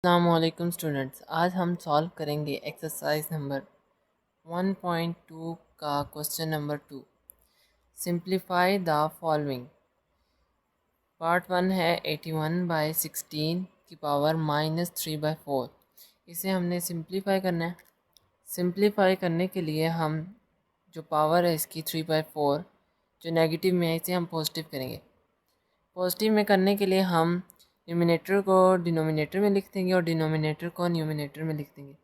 अस्सलामुअलैकुम स्टूडेंट्स, आज हम सॉल्व करेंगे एक्सरसाइज नंबर 1.2 का question number 2। Simplify the following. Part 1 है 81/16 की पावर -3/4। इसे हमने सिंप्लीफाई करना है। सिंप्लीफाई करने के लिए हम जो पावर है इसकी 3/4 जो नेगेटिव में है इसे हम पॉजिटिव करेंगे। पॉजिटिव में करने के लिए हम न्यूमिनेटर को डिनोमिनेटर में लिख देंगे और डिनोमिनेटर को न्यूमिनेटर में लिख देंगे।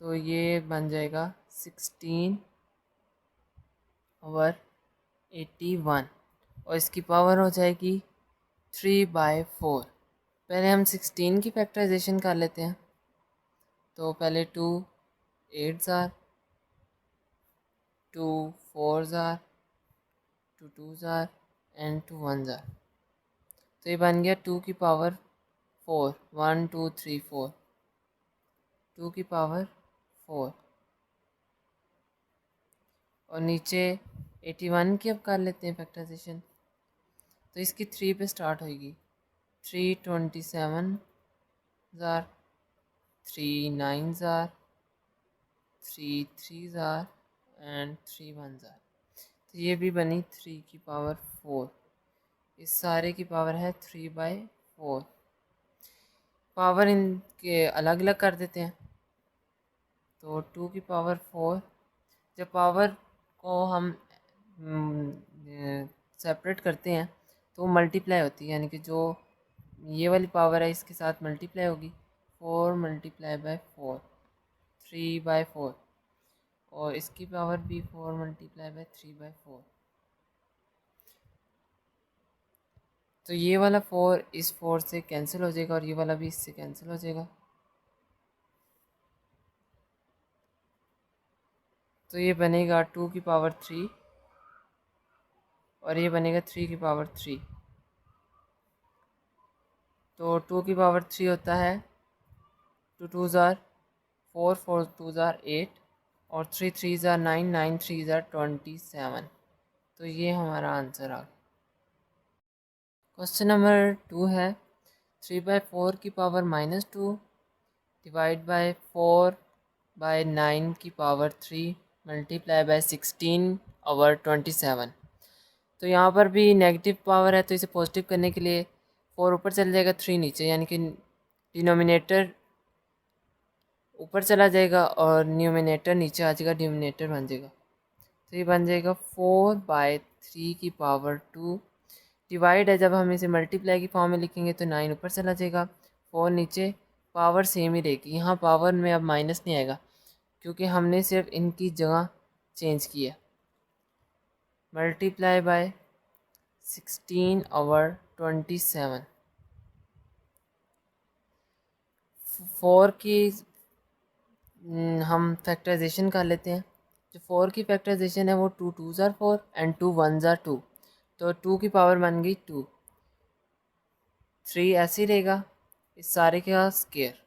तो ये बन जाएगा 16/81 और इसकी पावर हो जाएगी 3/4। पहले हम 16 की फैक्टराइजेशन कर लेते हैं। तो पहले 2 8 ज़ार, 2 4 ज़ार, 2 2 ज़ार एंड 2 1 ज़ार। तो ये बन गया 2 की पावर 4, 1 2 3 4, 2 की पावर 4। और नीचे 81 की अब कर लेते हैं फैक्टराइजेशन। तो इसकी 3 पे स्टार्ट होगी। 3 27 ज़ार, 3 9 ज़ार, 3 3 ज़ार एंड 3 1 ज़ार। तो ये भी बनी 3 की पावर 4। इस सारे की पावर है 3/4। पावर इनके अलग अलग कर देते हैं। तो 2 की पावर 4, जब पावर को हम सेपरेट करते हैं तो मल्टीप्लाई होती है, यानी कि जो ये वाली पावर है इसके साथ मल्टीप्लाई होगी। 4 × 4 3/4 और इसकी पावर भी 4 × 3/4। तो ये वाला 4 इस 4 से कैंसिल हो जाएगा और ये वाला भी इससे कैंसिल हो जाएगा। तो ये बनेगा 2 की पावर 3 और ये बनेगा 3 की पावर 3। तो 2 की पावर 3 होता है 2 2 ज़ार, 4 4 2 ज़ार 8 और 3 3 ज़ार 9 9 3 ज़ार 27। तो ये हमारा आंसर आ गया। क्वेश्चन नंबर 2 है 3/4 की पावर -2 डिवाइड बाय 4/9 की पावर 3 मल्टीप्लाई बाय 16/27। तो यहाँ पर भी नेगेटिव पावर है तो इसे पॉजिटिव करने के लिए 4 ऊपर चला जाएगा, 3 नीचे, यानी कि डिनोमिनेटर ऊपर चला जाएगा और न्यूमिनेटर नीचे आ जाएगा, डिनोमिनेटर बन जाएगा। तो ये बन जाएगा 4/3 की पावर 2। डिवाइड है, जब हम इसे मल्टीप्लाई की फॉर्म में लिखेंगे तो 9 ऊपर चला जाएगा, 4 नीचे, पावर सेम ही रहेगी। यहाँ पावर में अब माइनस नहीं आएगा क्योंकि हमने सिर्फ इनकी जगह चेंज की है। Multiply by 16/27। 4 की हम फैक्टराइजेशन कर लेते हैं। जो 4 की फैक्टराइजेशन है वो 2 2 ज़ार 4 एंड 2 1 ज़ार 2। तो 2 की पावर बन गई 2। 3 ऐसे ही रहेगा, इस सारे का स्केयर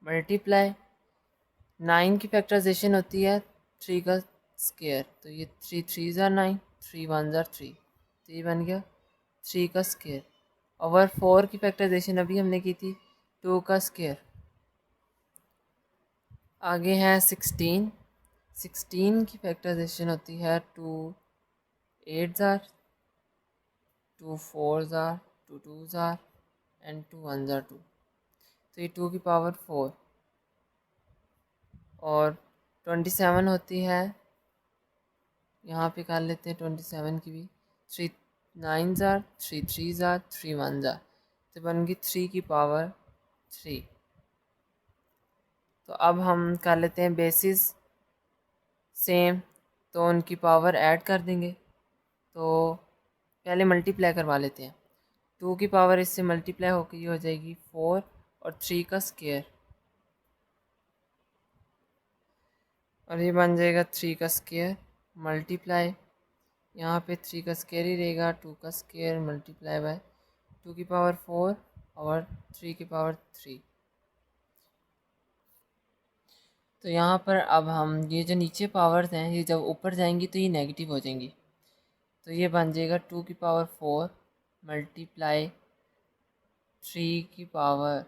मल्टीप्लाई 9 की फैक्टराइजेशन होती है 3 का स्केयर। तो ये 3 3 ज़ार 9, 3 1 ज़ार 3। तो ये बन गया 3 का स्केयर। और 4 की फैक्टराइजेशन अभी हमने की थी 2 का स्केयर। आगे है 16। 16 की फैक्टराइजेशन होती है 2 8 ज़ार, 2 4 ज़ार, 2 2 ज़ार एंड 2 1 ज़ार 2। तो ये 2 की पावर 4 और 27 होती है, यहाँ पे कर लेते हैं 27 की भी। 3 9 ज़ार, 3 3 ज़ार, 3 1 ज़ार। तो बन गई 3 की पावर 3। तो अब हम कर लेते हैं बेसिस सेम, तो उनकी पावर ऐड कर देंगे। तो पहले मल्टीप्लाई करवा लेते हैं। 2 की पावर इससे मल्टीप्लाई होकर ये हो जाएगी 4 और 3 का स्केयर और ये बन जाएगा 3 का स्केयर मल्टीप्लाई, यहाँ पे 3 का स्केयर ही रहेगा, 2 का स्केयर मल्टीप्लाई बाय 2 की पावर 4 और 3 की पावर 3। तो यहाँ पर अब हम ये जो नीचे पावर्स हैं ये जब ऊपर जाएंगी तो ये नेगेटिव हो जाएंगी। तो ये बन जाएगा 2 की पावर 4 मल्टीप्लाई 3 की पावर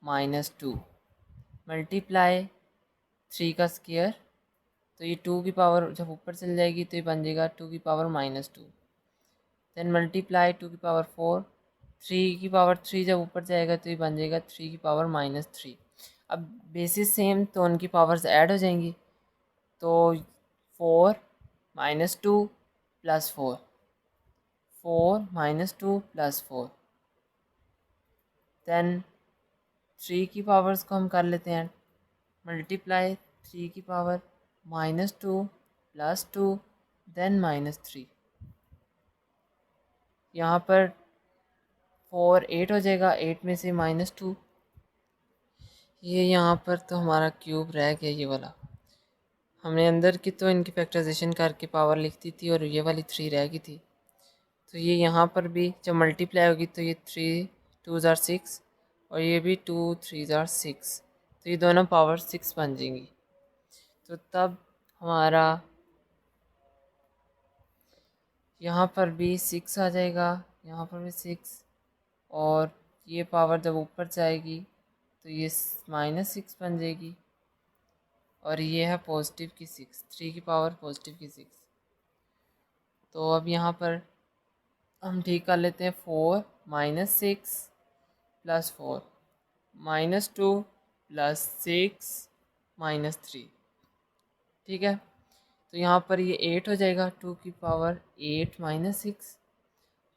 -2 मल्टीप्लाई 3 का स्क्वायर, तो ये 2 की पावर जब ऊपर चल जाएगी तो ये बन जाएगा 2 की पावर -2। देन मल्टीप्लाई 2 की पावर 4, 3 की पावर 3 जब ऊपर जाएगा तो ये बन जाएगा 3 की पावर -3। अब बेसिस सेम तो उनकी पावर्स ऐड हो जाएंगी, तो 4 -2 + 4, 4 -2 + 4। देन 3 की पावर्स को हम कर लेते हैं मल्टीप्लाई 3 की पावर -2 + 2 देन -3। यहाँ पर 4 8 हो जाएगा, 8 में से -2, ये यहाँ पर तो हमारा क्यूब रह गया ये वाला। हमने अंदर की तो इनकी फैक्टराइजेशन करके पावर लिख दी थी और ये वाली 3 रह गई थी, तो ये यहाँ पर भी जब मल्टीप्लाई होगी तो ये 3 2 ज़ार 6 और ये भी 2 3 ज़ार 6, तो ये दोनों पावर 6 बन जाएंगी। तो तब हमारा यहाँ पर भी 6 आ जाएगा, यहाँ पर भी 6, और ये पावर जब ऊपर जाएगी तो ये -6 बन जाएगी, और ये है पॉजिटिव की 6, 3 की पावर पॉजिटिव की 6। तो अब यहाँ पर हम ठीक कर लेते हैं, 4 -6 + 4 -2 + 6 -3, ठीक है। तो यहाँ पर ये 8 हो जाएगा, 2 की पावर 8 -6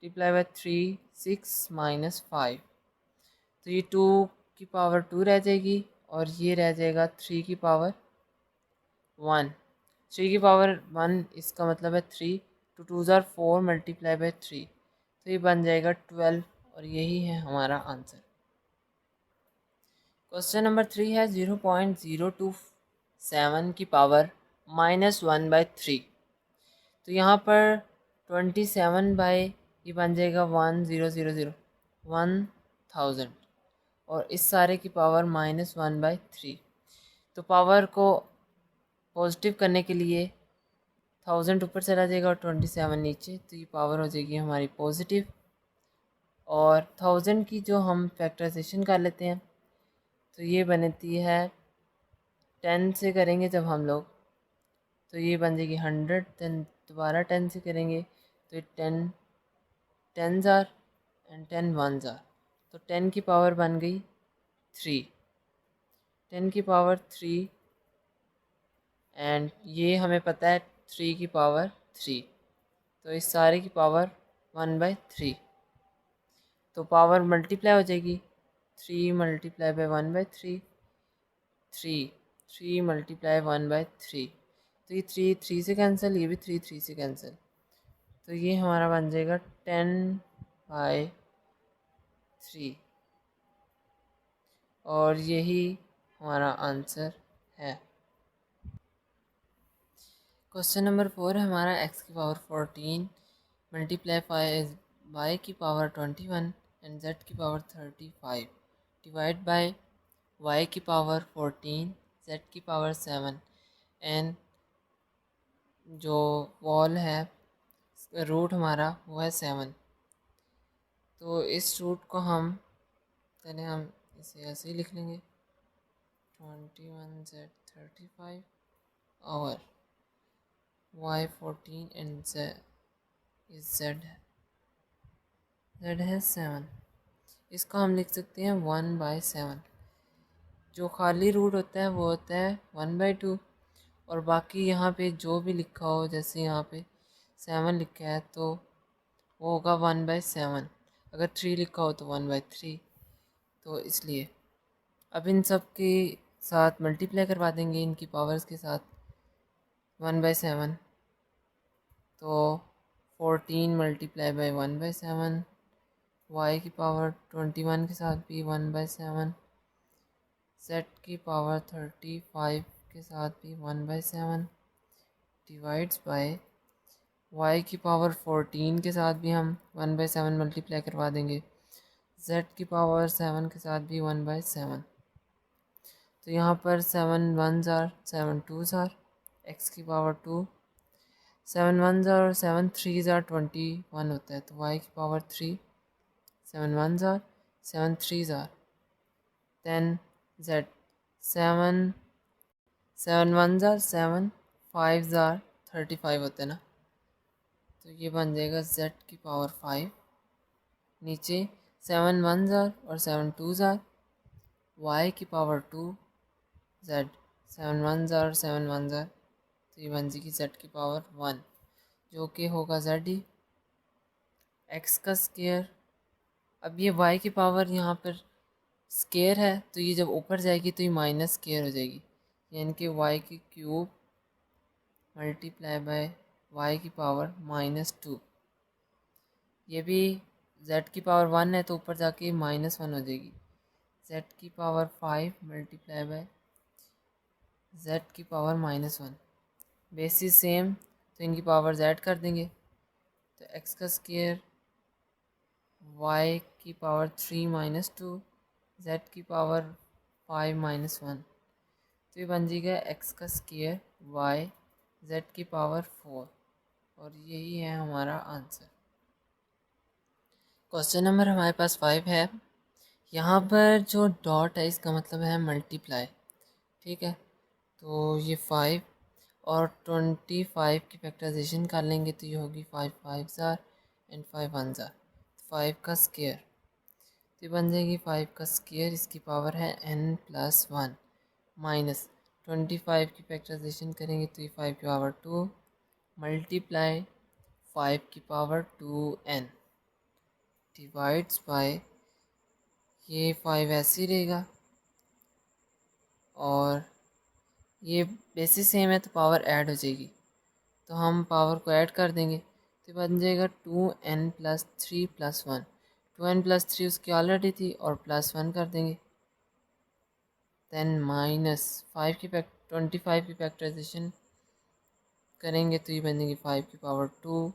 × 3 6 -5, तो ये 2 की पावर 2 रह जाएगी, और ये रह जाएगा 3 की पावर 1। 3 की पावर 1 इसका मतलब है 3, 2 2 ज़ार 4 × 3, तो ये बन जाएगा 12, और यही है हमारा आंसर। क्वेश्चन नंबर 3 है 0.027 की पावर -1/3। तो यहाँ पर 27 ये बन जाएगा 1000 1000, और इस सारे की पावर -1/3। तो पावर को पॉजिटिव करने के लिए 1000 ऊपर चला जाएगा और 27 नीचे, तो ये पावर हो जाएगी हमारी पॉजिटिव। और 1000 की जो हम फैक्टराइजेशन कर लेते हैं तो ये बनती है 10 से करेंगे जब हम लोग, तो ये बन जाएगी 100। देन दोबारा 10 से करेंगे तो ये 10 ज़ार एंड 10 1 ज़ार, तो 10 की पावर बन गई 3, 10 की पावर 3, एंड ये हमें पता है 3 की पावर 3, तो इस सारे की पावर 1/3। तो पावर मल्टीप्लाई हो जाएगी, 3 × 1/3, 3 3 × 1/3, तो ये 3 3 से कैंसिल, ये भी 3 3 से कैंसिल, तो ये हमारा बन जाएगा 10/3, और यही हमारा आंसर है। क्वेश्चन नंबर 4 है हमारा, x की पावर 14 × y की पावर 21 एंड z की पावर 35 डिवाइड बाय y की पावर 14 z की पावर 7 एंड जो वॉल है रूट हमारा वो है 7। तो इस रूट को हम पहले हम इसे ऐसे ही लिख लेंगे, 21z 35 और y 14 एंड z है 7। इसको हम लिख सकते हैं 1/7। जो खाली रूट होता है वो होता है 1/2, और बाकी यहाँ पे जो भी लिखा हो, जैसे यहाँ पे 7 लिखा है तो वो होगा 1/7, अगर 3 लिखा हो तो 1/3, तो इसलिए अब इन सब के साथ मल्टीप्लाई करवा देंगे इनकी पावर्स के साथ 1/7, तो 14 × 1/7, y की पावर 21 के साथ भी 1/7, z की पावर 35 के साथ भी 1/7 डिवाइड्स बाय y की पावर 14 के साथ भी हम 1/7 मल्टीप्लाई करवा देंगे, z की पावर 7 के साथ भी 1/7। तो यहाँ पर 7 1 ज़ार 7 2 ज़ार, x की पावर 2, 7 1 ज़ार और 7 3 ज़ार 21 होता है, तो y की पावर 3, 7 1 ज़ार 7 3 ज़ार 10 z 7 7 1 जार 7 5 जार 35 होते हैं ना, तो ये बन जाएगा z की पावर 5। नीचे 7 1 जार और 7 2 जार y की पावर 2 z 7 1 जार और 7 1 जार, तो ये बन जाएगी z की पावर 1 जो कि होगा z ही। x का स्केयर, अब ये y की पावर यहाँ पर स्केयर है तो ये जब ऊपर जाएगी तो ये माइनस स्केयर हो जाएगी, यानी कि y की क्यूब मल्टीप्लाई बाय y की पावर -2। ये भी z की पावर 1 है तो ऊपर जाके -1 हो जाएगी। z की पावर 5 मल्टीप्लाई बाय z की पावर -1, बेसिस सेम तो इनकी पावर z कर देंगे, तो x का स्केयर y की पावर 3 - 2 z की पावर 5 - 1, तो ये बन जाएगा x का स्केयर y z की पावर 4, और यही है हमारा आंसर। क्वेश्चन नंबर हमारे पास 5 है। यहाँ पर जो डॉट है इसका मतलब है मल्टीप्लाई, ठीक है। तो ये 5 और 25 की फैक्टराइजेशन कर लेंगे तो ये होगी 5 5 ज़ार एंड 5 1 ज़ार, 5 का स्केयर, तो ये बन जाएगी 5 का स्केयर, इसकी पावर है n+1 माइनस 25 की फैक्टराइजेशन करेंगे तो ये 5 की पावर 2 मल्टीप्लाई 5 की पावर 2n डिवाइड्स बाय, ये 5 ऐसे ही रहेगा और ये बेसिस सेम है तो पावर ऐड हो जाएगी, तो हम पावर को ऐड कर देंगे तो बन जाएगा 2n+3+1, 2n+3 उसकी ऑलरेडी थी और +1 कर देंगे, देन -5 की 25 की फैक्टराइजेशन करेंगे तो ये बनेगी 5 की पावर 2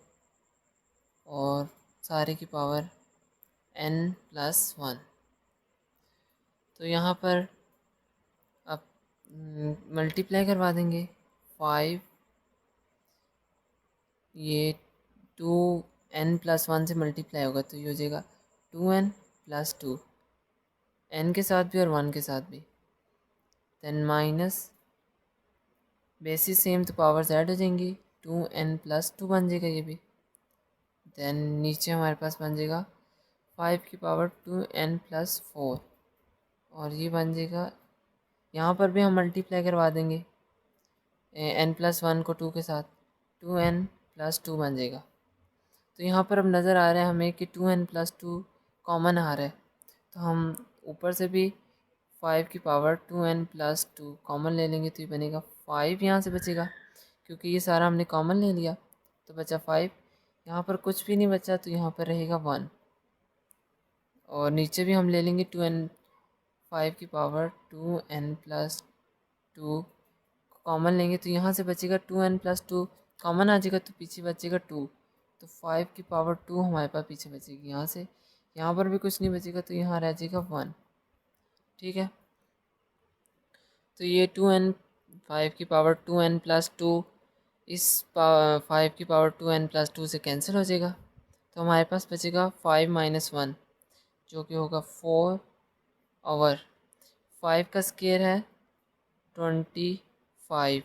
और सारे की पावर n+1। तो यहाँ पर अब मल्टीप्लाई करवा देंगे 5, ये 2n+1 से मल्टीप्लाई होगा तो ये हो जाएगा 2n+2, n के साथ भी और 1 के साथ भी, देन माइनस बेसिस सेम तो पावर्स ऐड हो जाएंगी, 2n+2 बन जाएगा ये भी, देन नीचे हमारे पास बन जाएगा 5 की पावर 2n+4 और ये बन जाएगा, यहाँ पर भी हम मल्टीप्लाई करवा देंगे n+1 को 2 के साथ, 2n+2 बन जाएगा। तो यहाँ पर अब नज़र आ रहा है हमें कि 2n+2 कॉमन आ रहा है, तो हम ऊपर से भी 5 की पावर 2n+2 कॉमन ले लेंगे तो ये बनेगा 5, यहाँ से बचेगा क्योंकि ये सारा हमने कॉमन ले लिया तो बचा 5, यहाँ पर कुछ भी नहीं बचा तो यहाँ पर रहेगा 1, और नीचे भी हम ले लेंगे 5 की पावर 2n+2 कॉमन लेंगे तो यहाँ से बचेगा 2n+2 कॉमन आ जाएगा तो पीछे बचेगा 2, तो 5 की पावर 2 हमारे पास पीछे बचेगी, यहाँ से यहाँ पर भी कुछ नहीं बचेगा तो यहाँ रह जाएगा 1, ठीक है। तो ये 5 की पावर 2n+2 इस 5 की पावर 2n+2 से कैंसिल हो जाएगा, तो हमारे पास बचेगा 5 - 1 जो कि होगा 4 ओवर 5 का स्केयर है 25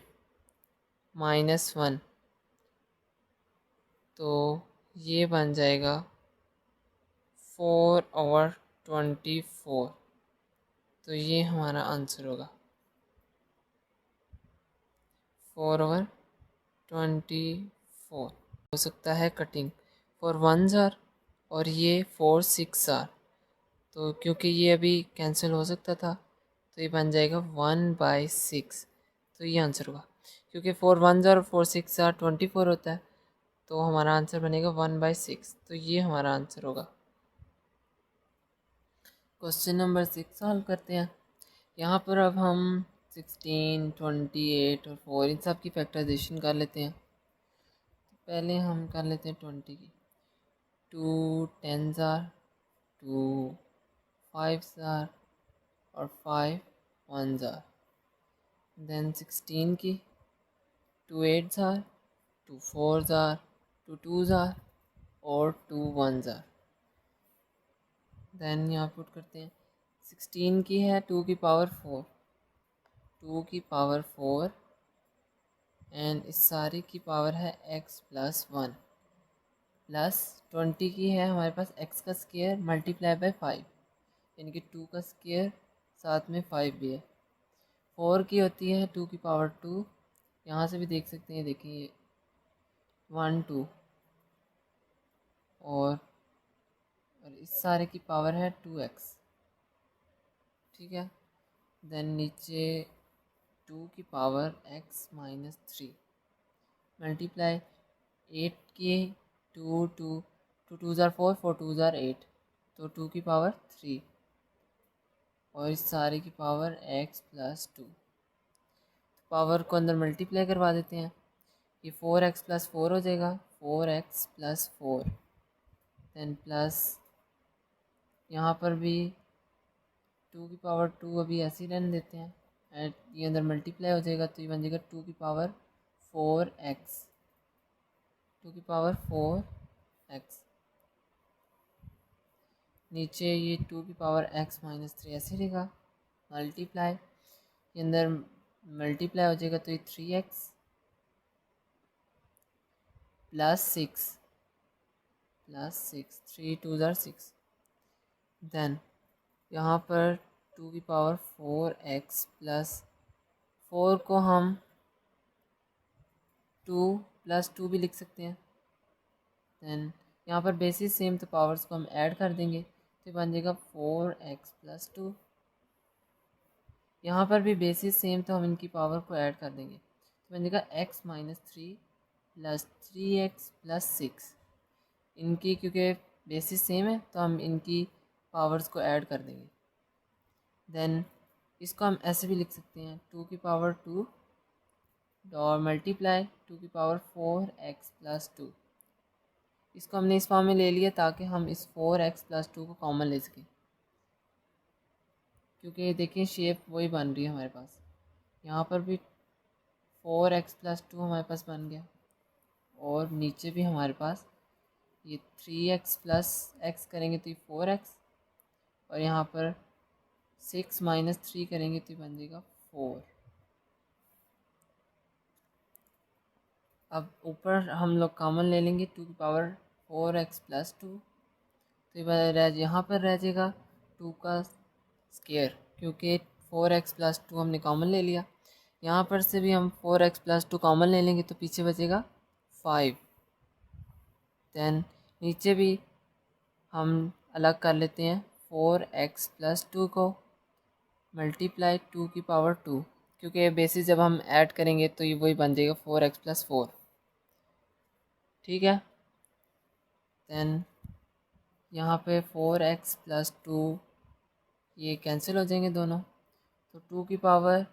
-1, तो ये बन जाएगा 4/24, तो ये हमारा आंसर होगा 4/24। हो सकता है कटिंग 4 1 ज़ार और ये 4 6 ज़ार, तो क्योंकि ये अभी कैंसिल हो सकता था तो ये बन जाएगा 1/6, तो ये आंसर होगा क्योंकि 4 1 ज़ार और 4 6 ज़ार 24 होता है, तो हमारा आंसर बनेगा 1/6, तो ये हमारा आंसर होगा। क्वेश्चन नंबर 6 सॉल्व करते हैं। यहाँ पर अब हम 16, 28 और 4 इन सब की फैक्टराइजेशन कर लेते हैं। तो पहले हम कर लेते हैं 20 की, 2 10 ज़ार, 2 5 ज़ार और 5 1 ज़ार। देन 16 की, 2 8 ज़ार, 2 4 ज़ार, 2 2 ज़ार और 2 1 ज़ार। देन यहाँ पुट करते हैं 16 की है 2 की पावर 4, 2 की पावर 4 एंड इस सारे की पावर है x प्लस 1 प्लस 20 की है हमारे पास x का स्क्वायर मल्टीप्लाई बाय 5, यानी कि 2 का स्क्वायर साथ में 5 भी है। 4 की होती है 2 की पावर 2, यहाँ से भी देख सकते हैं, देखिए 1 2 और इस सारे की पावर है 2x, ठीक है। देन नीचे 2 की पावर x माइनस 3 मल्टीप्लाई 8 की 2 2 2 2 ज़ार 4 4 2 ज़ार 8, तो 2 की पावर 3 और इस सारे की पावर x प्लस 2। पावर को अंदर मल्टीप्लाई करवा देते हैं, ये 4x प्लस 4 हो जाएगा, 4x प्लस 4 देन प्लस यहाँ पर भी 2 की पावर 2 अभी ऐसे ही रहने देते हैं एंड ये अंदर मल्टीप्लाई हो जाएगा, तो ये बन जाएगा 2 की पावर 4x, 2 की पावर 4x। नीचे ये 2 की पावर x माइनस 3 ऐसे रहेगा, मल्टीप्लाई ये अंदर मल्टीप्लाई हो जाएगा, तो ये 3x प्लस 6 3 2 ज़ार 6 देन यहाँ पर 2 की पावर 4x प्लस 4 को हम 2 प्लस 2 भी लिख सकते हैं। देन यहाँ पर बेसिस सेम, तो पावर्स को हम ऐड कर देंगे, तो बन जाएगा 4x प्लस 2। यहाँ पर भी बेसिस सेम, तो हम इनकी पावर को ऐड कर देंगे, तो बन जाएगा x minus 3 plus 3x plus 6। इनकी क्योंकि बेसिस सेम है तो हम इनकी पावर्स को ऐड कर देंगे। देन इसको हम ऐसे भी लिख सकते हैं, 2 की पावर 2 और मल्टीप्लाई 2 की पावर 4x प्लस 2। इसको हमने इस फॉर्म में ले लिया ताकि हम इस 4x प्लस 2 को कॉमन ले सकें, क्योंकि देखिए शेप वही बन रही है हमारे पास। यहाँ पर भी 4x प्लस 2 हमारे पास बन गया और नीचे भी हमारे पास ये 3x प्लस x करेंगे तो ये 4x और यहाँ पर 6 माइनस 3 करेंगे तो ये बन जाएगा 4। अब ऊपर हम लोग कॉमन ले लेंगे 2 की पावर 4x प्लस 2, तो यहाँ पर रह जाएगा 2 का स्क्वायर, क्योंकि 4x प्लस 2 हमने कॉमन ले लिया। यहाँ पर से भी हम 4x प्लस 2 कॉमन ले लेंगे तो पीछे बचेगा 5। देन नीचे भी हम अलग कर लेते हैं 4x प्लस 2 को मल्टीप्लाई 2 की पावर 2, क्योंकि बेसिस जब हम ऐड करेंगे तो ये वही बन जाएगा 4x प्लस 4, ठीक है। देन यहाँ पे 4x प्लस 2 ये कैंसिल हो जाएंगे दोनों, तो 2 की पावर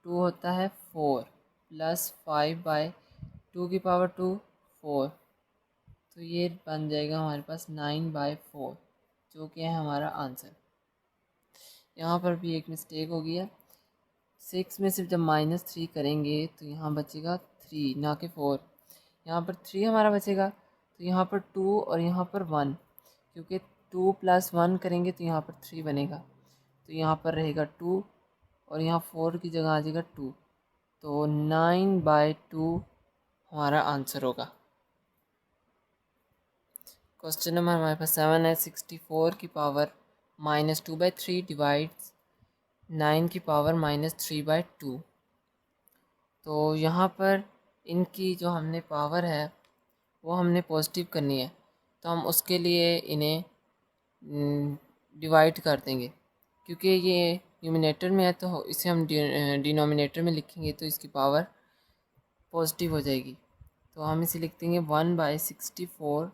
2 होता है 4 प्लस 5 बाय 2 की पावर 2 4, तो ये बन जाएगा हमारे पास 9/4, जो कि है हमारा आंसर। यहाँ पर भी एक मिस्टेक हो गई है, 6 में सिर्फ जब -3 करेंगे तो यहाँ बचेगा 3 ना कि 4। यहाँ पर 3 हमारा बचेगा, तो यहाँ पर 2 और यहाँ पर 1, क्योंकि 2 प्लस 1 करेंगे तो यहाँ पर 3 बनेगा, तो यहाँ पर रहेगा 2 और यहाँ 4 की जगह आ जाएगा 2, तो 9/2 हमारा आंसर होगा। क्वेश्चन नंबर हमारे पास 7 है, 64 की पावर -2/3 डिवाइड्स 9 की पावर -3/2। तो यहाँ पर इनकी जो हमने पावर है वो हमने पॉजिटिव करनी है, तो हम उसके लिए इन्हें डिवाइड कर देंगे, क्योंकि ये न्यूमिनेटर में है तो इसे हम डिनोमिनेटर में लिखेंगे तो इसकी पावर पॉजिटिव हो जाएगी। तो हम इसे लिख देंगे 1/64,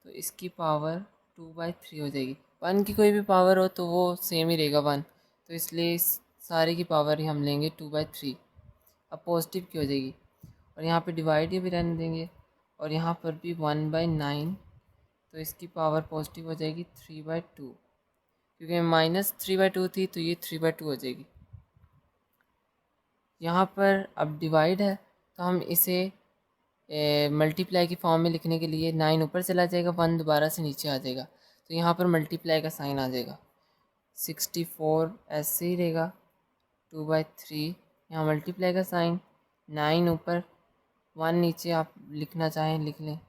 तो इसकी पावर 2/3 हो जाएगी। 1 की कोई भी पावर हो तो वो सेम ही रहेगा 1, तो इसलिए इस सारे की पावर ही हम लेंगे 2/3। अब पॉजिटिव की हो जाएगी और यहाँ पे डिवाइड भी रहने देंगे और यहाँ पर भी 1/9, तो इसकी पावर पॉजिटिव हो जाएगी 3/2, क्योंकि -3/2 थी तो ये 3/2 हो जाएगी। यहाँ पर अब डिवाइड है तो हम इसे मल्टीप्लाई की फॉर्म में लिखने के लिए 9 ऊपर चला जाएगा, 1 दोबारा से नीचे आ जाएगा, तो यहाँ पर मल्टीप्लाई का साइन आ जाएगा। 64 ऐसे ही रहेगा, 2/3 यहाँ मल्टीप्लाई का साइन, 9 ऊपर 1 नीचे, आप लिखना चाहें लिख लें,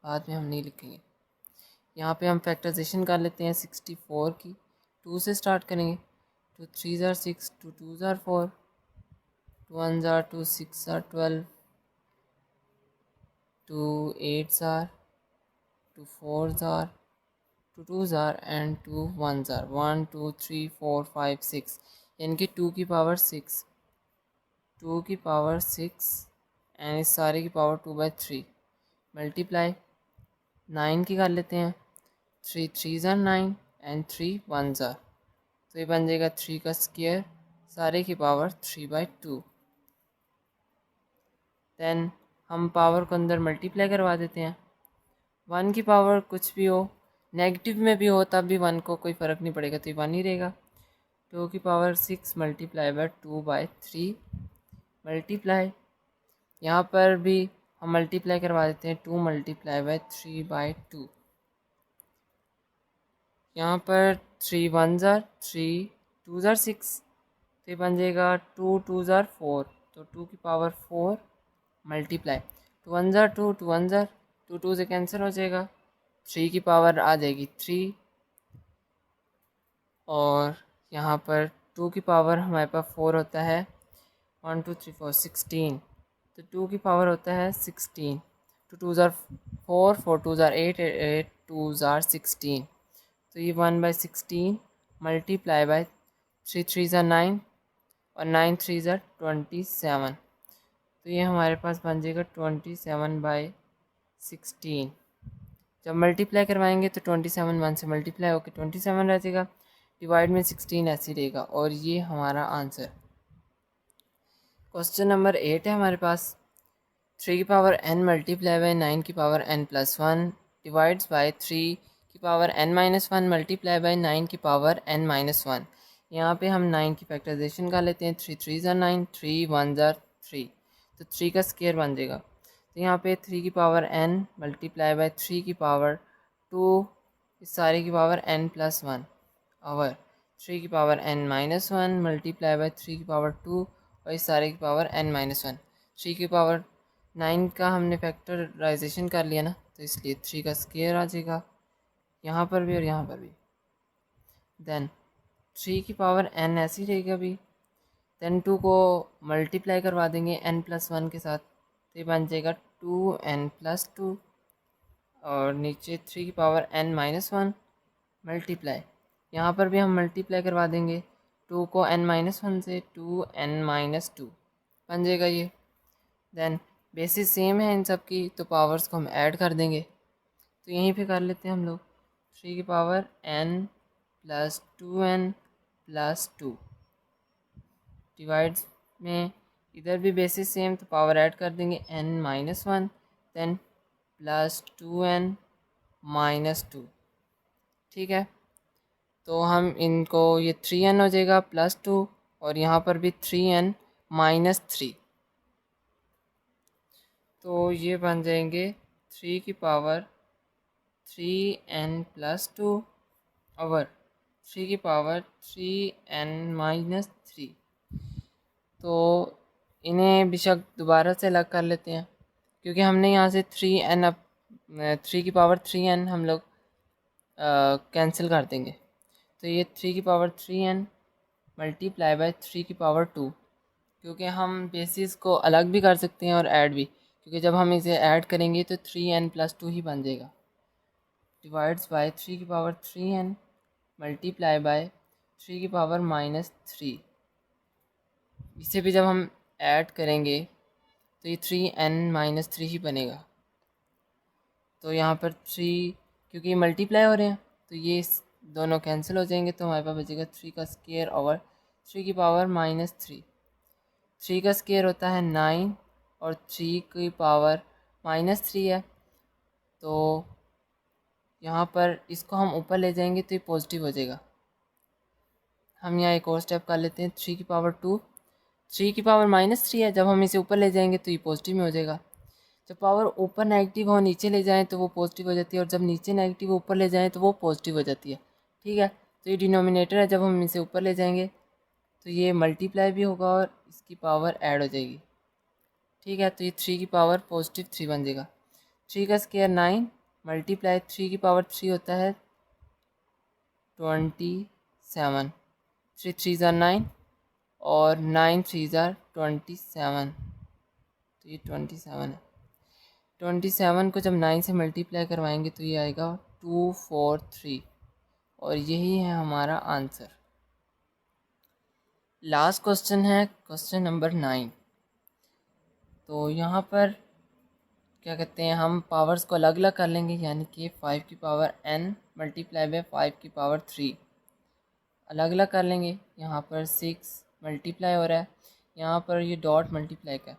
बाद में हम नहीं लिखेंगे। यहाँ पे हम फैक्टराइजेशन कर लेते हैं 64 की, 2 से स्टार्ट करेंगे, 2 3 ज़ार 6, 2 2 ज़ार 4, 2 1 ज़ार 2, 6 ज़ार 12, 2 8 ज़ार, 2 4 ज़ार, 2 2 ज़ार एंड 2 1 ज़ार, 1 2 3 4 5 6, यानी कि 2 की पावर 6, 2 की पावर 6 एंड इस सारे की पावर 2/3 मल्टीप्लाई 9 की कर लेते हैं, 3 3 ज़ार 9 एंड 3 1 ज़ार, तो ये बन जाएगा 3 का स्क्वायर सारे की पावर 3/2। देन हम पावर को अंदर मल्टीप्लाई करवा देते हैं, 1 की पावर कुछ भी हो, नेगेटिव में भी हो तब भी 1 को कोई फ़र्क नहीं पड़ेगा, तो ये 1 ही रहेगा। 2 की पावर 6 मल्टीप्लाई बाय 2/3 मल्टीप्लाई, यहाँ पर भी हम मल्टीप्लाई करवा देते हैं, 2 मल्टीप्लाई बाय 3/2, यहाँ पर 3 1 ज़ार 3 2 ज़ार 6, तो ये बन जाएगा 2 2 ज़ार 4, तो 2 की पावर 4 मल्टीप्लाई 2 1 ज़ार 2, 2 1 ज़ार 2, 2 से कैंसिल हो जाएगा, 3 की पावर आ जाएगी 3, और यहाँ पर 2 की पावर हमारे पास 4 होता है, 1 2 3 4 16, तो 2 की पावर होता है 16, 2 2 ज़ार 4, 4 2 ज़ार 8, 8 2 ज़ार 16, तो ये 1/16 मल्टीप्लाई बाय 3 3 ज़ार 9 और 9 3 ज़ार 27, तो ये हमारे पास बन जाएगा 27/16। जब मल्टीप्लाई करवाएंगे तो 27 1 से मल्टीप्लाई होकर 27 रह जाएगा, डिवाइड में 16 ऐसे रहेगा, और ये हमारा आंसर। क्वेश्चन नंबर 8 है हमारे पास, 3 की पावर n मल्टीप्लाई बाय 9 की पावर n+1 डिवाइड्स बाय 3 की पावर n-1 मल्टीप्लाई बाय 9 की पावर n-1। यहाँ पे हम 9 की फैक्टराइजेशन कर लेते हैं, 3 3 ज़ार 9, 3 1 ज़ार 3, तो 3 का स्क्वायर बन जाएगा, तो यहाँ पे 3 की पावर n मल्टीप्लाई बाय 3 की पावर 2, इस सारे की पावर n+1 और 3 की पावर n-1 मल्टीप्लाई बाय 3 की पावर 2 और इस सारे की पावर n-1, 3 की पावर 9 का हमने फैक्टराइजेशन कर लिया ना, तो इसलिए 3 का स्क्वायर आ जाएगा यहाँ पर भी और यहाँ पर भी। देन 3 की पावर n ऐसी रहेगी अभी, देन 2 को मल्टीप्लाई करवा देंगे n+1 के साथ, तो ये बन जाएगा 2n+2, और नीचे 3 की पावर n-1 मल्टीप्लाई, यहाँ पर भी हम मल्टीप्लाई करवा देंगे 2 को n-1 से, 2n-2 बन जाएगा ये। देन बेसिस सेम है इन सब की, तो पावर्स को हम ऐड कर देंगे, तो यहीं पे कर लेते हैं हम लोग, 3 की पावर n + 2n + 2 डिवाइड्स में इधर भी बेसिस सेम, तो पावर ऐड कर देंगे n-1 देन + 2n-2, ठीक है। तो हम इनको, ये 3n हो जाएगा +2, और यहाँ पर भी 3n-3, तो ये बन जाएंगे 3 की पावर 3n+2 और 3 की पावर 3n-3, तो इन्हें बेशक दोबारा से अलग कर लेते हैं, क्योंकि हमने यहाँ से 3 की पावर 3n हम लोग कैंसिल कर देंगे, तो ये 3 की पावर 3n मल्टीप्लाई बाय 3 की पावर 2, क्योंकि हम बेसिस को अलग भी कर सकते हैं और ऐड भी, क्योंकि जब हम इसे ऐड करेंगे तो 3n+2 ही बन जाएगा, डिवाइड्स बाय 3 की पावर 3n मल्टीप्लाई बाय 3 की पावर -3, इसे भी जब हम ऐड करेंगे तो ये 3n-3 ही बनेगा, तो यहाँ पर 3 क्योंकि ये मल्टीप्लाई हो रहे हैं तो ये दोनों कैंसिल हो जाएंगे, तो हमारे पास बचेगा 3 का स्क्वायर ओवर 3 की पावर -3, 3 का स्क्वायर होता है 9 और 3 की पावर -3 है, तो यहाँ पर इसको हम ऊपर ले जाएंगे तो ये पॉजिटिव हो जाएगा। हम यहाँ एक और स्टेप कर लेते हैं, 3 की पावर 2, 3 की पावर -3 है, जब हम इसे ऊपर ले जाएंगे तो ये पॉजिटिव में हो जाएगा। जब पावर ऊपर नेगेटिव हो नीचे ले जाएं तो वो पॉजिटिव हो जाती है, और जब नीचे नेगेटिव ऊपर ले जाएं तो वो पॉजिटिव हो जाती है, ठीक है। तो ये डिनोमिनेटर है, जब हम इसे ऊपर ले जाएंगे तो ये मल्टीप्लाई भी होगा और इसकी पावर ऐड हो जाएगी। ठीक है, तो ये 3 की पावर पॉजिटिव 3 बन जाएगा। 3 का स्क्वायर 9 मल्टीप्लाई 3 की पावर 3 होता है 27। 3 3 ज़ार 9 और 9 3 ज़ार 27, तो ये 27 है। 27 को जब 9 से मल्टीप्लाई करवाएंगे तो ये आएगा 243 और यही है हमारा आंसर। लास्ट क्वेश्चन है क्वेश्चन नंबर 9। तो यहाँ पर क्या कहते हैं, हम पावर्स को अलग अलग कर लेंगे, यानी कि 5 की पावर n मल्टीप्लाई बाय 5 की पावर 3 अलग अलग कर लेंगे। यहाँ पर 6 मल्टीप्लाई हो रहा है, यहाँ पर ये डॉट मल्टीप्लाई का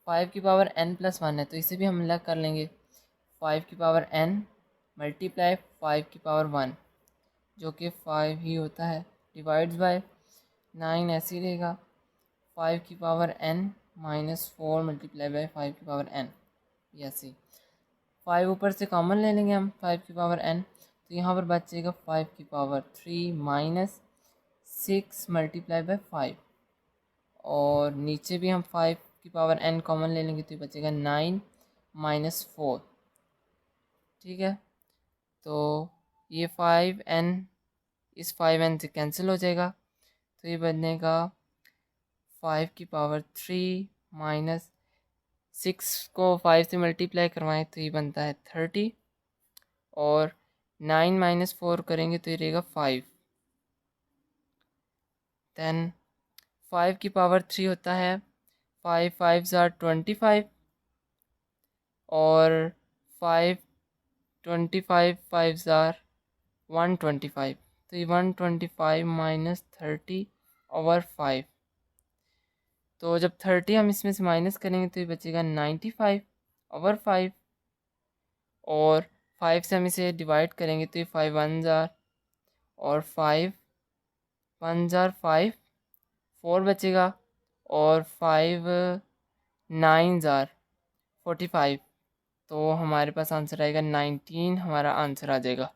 5 की पावर n+1 है, तो इसे भी हम अलग कर लेंगे। 5 की पावर n मल्टीप्लाई 5 की पावर 1 जो कि 5 ही होता है, डिवाइड्स बाय 9 ऐसे ही रहेगा। 5 की पावर n -4 मल्टीप्लाई बाय 5 की पावर n, ऐसे 5 ऊपर से कॉमन ले लेंगे हम 5 की पावर n, तो यहाँ पर बचेगा 5 की पावर 3 -6 मल्टीप्लाई बाय 5 और नीचे भी हम 5 की पावर n कॉमन ले लेंगे तो ये बचेगा 9 -4। ठीक है, तो ये 5n इस 5n से कैंसिल हो जाएगा, तो ये बनेगा 5 की पावर 3 -6 को 5 से मल्टीप्लाई करवाएं तो ये बनता है 30 और 9 -4 करेंगे तो ये रहेगा 5। देन 5 की पावर 3 होता है 5 5 ज़ार 25 और 5 25 5 ज़ार 125, तो ये 125 -30 ओवर 5, तो जब 30 हम इसमें से माइनस करेंगे तो ये बचेगा 95 ओवर 5 और 5 से हम इसे डिवाइड करेंगे तो ये 5 1 ज़ार और 5 1 ज़ार 5 4 बचेगा और 5 9 ज़ार 45, तो हमारे पास आंसर आएगा 19, हमारा आंसर आ जाएगा।